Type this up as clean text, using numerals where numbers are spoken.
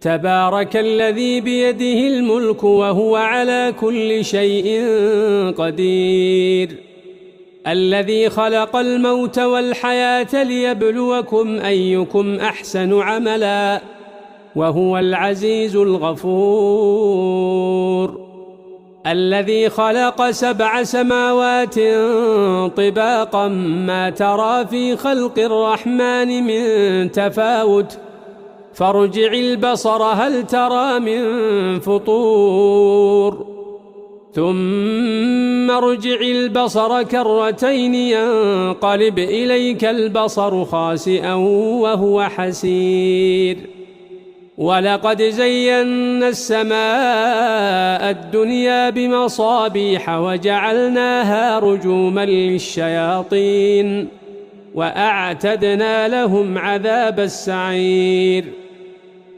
تبارك الذي بيده الملك وهو على كل شيء قدير الذي خلق الموت والحياة ليبلوكم أيكم أحسن عملا وهو العزيز الغفور الذي خلق 7 سماوات طباقا ما ترى في خلق الرحمن من تفاوت فارجع البصر هل ترى من فطور ثم ارجع البصر كرتين ينقلب إليك البصر خاسئا وهو حسير ولقد زينا السماء الدنيا بمصابيح وجعلناها رجوما للشياطين وأعتدنا لهم عذاب السعير